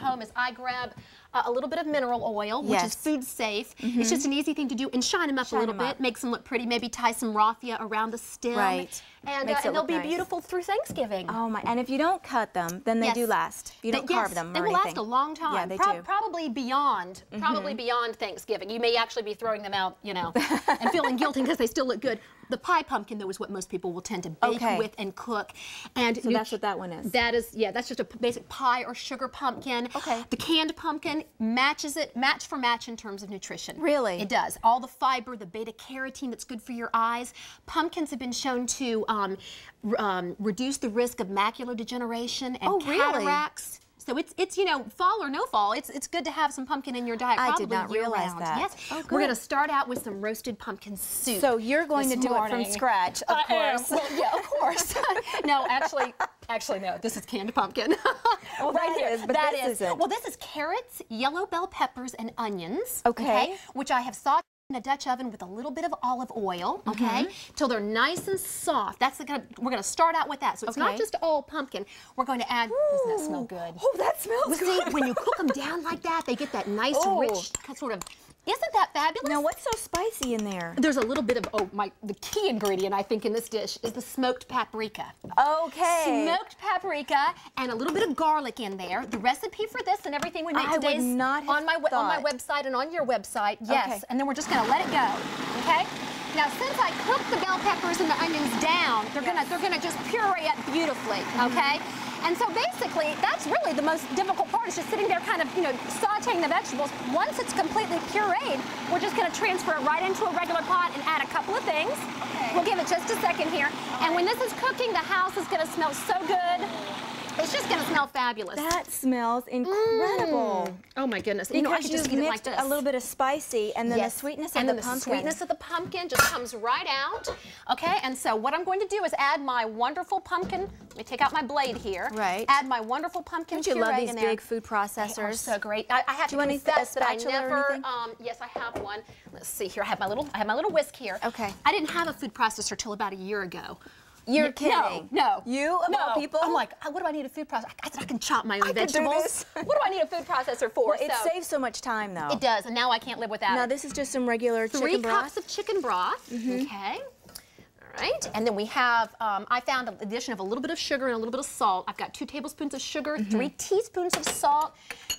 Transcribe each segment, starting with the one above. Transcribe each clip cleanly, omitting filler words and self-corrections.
home is I grab a little bit of mineral oil, which is food safe. It's just an easy thing to do, and shine them up a little bit, makes them look pretty. Maybe tie some raffia around the stem, and they'll be beautiful through Thanksgiving. Oh my! And if you don't cut them, then they do last. If you don't carve them, they will last a long time. Yeah, they do. Probably beyond, Thanksgiving. You may actually be throwing them out, you know, and feeling guilty because they still look good. The pie pumpkin, though, is what most people will tend to bake with and cook. And so that's what that one is. That is, that's just a basic pie or sugar pumpkin. The canned pumpkin matches it, match for match in terms of nutrition. Really? It does. All the fiber, the beta carotene that's good for your eyes. Pumpkins have been shown to reduce the risk of macular degeneration and cataracts. So it's you know, fall or no fall, it's good to have some pumpkin in your diet. I did not realize that. Yes. We're going to start out with some roasted pumpkin soup. So you're going to do it from scratch, of course. Well, yeah, of course. No, actually no. This is canned pumpkin. Well, right here. But that isn't. Well, this is carrots, yellow bell peppers, and onions. Okay. Which I have sauteed in a Dutch oven with a little bit of olive oil, till they're nice and soft. That's we're going to start out with that. So it's not just all pumpkin. We're going to add. Doesn't that smell good? Oh, that smells good. See, when you cook them down like that, they get that nice, rich sort of. Isn't that fabulous? Now, what's so spicy in there? There's a little bit of, the key ingredient, I think, in this dish is the smoked paprika. Okay. Smoked paprika and a little bit of garlic in there. The recipe for this and everything we make today is on my website and on your website. Yes. And then we're just going to let it go. Okay? Now, since I cooked the bell peppers and the onions down, they're gonna just puree it beautifully. Okay? And so basically, that's really the most difficult part, is just sitting there kind of, you know, sauteing the vegetables. Once it's completely pureed, we're just going to transfer it right into a regular pot and add a couple of things. We'll give it just a second here. And when this is cooking, the house is going to smell so good. It's just going to smell fabulous. That smells incredible. Oh my goodness. Because you know, I could just eat it like this. A little bit of spicy, and then the sweetness of the pumpkin. The sweetness of the pumpkin just comes right out. Okay, and so what I'm going to do is add my wonderful pumpkin. Let me take out my blade here. Right. Add my wonderful pumpkin puree in there. Don't you love these big food processors? They are so great. I have to confess that I never. Yes, I have one. Let's see here. I have my little whisk here. Okay. I didn't have a food processor till about a year ago. You're kidding. No. You, of all people? I'm like, what do I need a food processor? I can chop my own vegetables. What do I need a food processor for? Well, it saves so much time, though. It does, and now I can't live without it. Now, this is just some regular chicken broth? 3 cups of chicken broth. Okay. All right. And then we have, I found an addition of a little bit of sugar and a little bit of salt. I've got 2 tablespoons of sugar, 3 teaspoons of salt,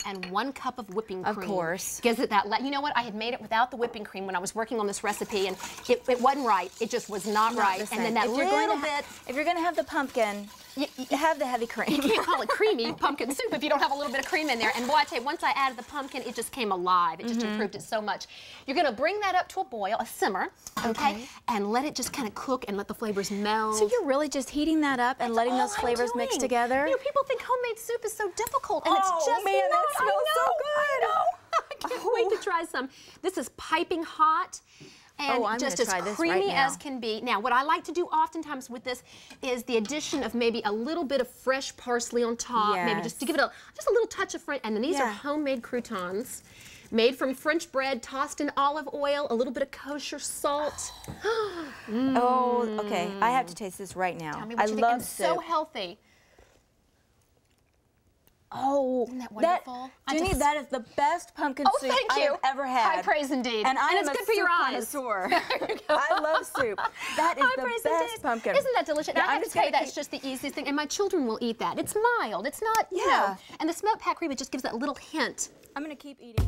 and 1 cup of whipping cream. Of course. Gives it that, you know what, I had made it without the whipping cream when I was working on this recipe, and it wasn't right. It just was not right. And then that if you're going to have the pumpkin, you have the heavy cream. You can't call it creamy pumpkin soup if you don't have a little bit of cream in there. And boy, I tell you, once I added the pumpkin, it just came alive. It just improved it so much. You're going to bring that up to a boil, a simmer, okay? And let it just kind of cook and let the flavors meld. So you're really just heating that up and letting those flavors mix together? You know, people think homemade soup is so difficult, and it's just man, not. that smells so good. I know. I can't wait to try some. This is piping hot. And just as creamy as can be. Now, what I like to do oftentimes with this is the addition of maybe a little bit of fresh parsley on top, maybe just to give it just a little touch of French. And then these are homemade croutons, made from French bread, tossed in olive oil, a little bit of kosher salt. Oh, okay. I have to taste this right now. Tell me what you think. And so healthy. Oh, isn't that wonderful? Ginny, that is the best pumpkin soup I have ever had. High praise indeed. And it's good for your eyes. I love soup. That is the best pumpkin. Isn't that delicious? And I have to tell you, that's just the easiest thing. And my children will eat that. It's mild. It's not, you know. And the smoked paprika just gives that little hint. I'm going to keep eating.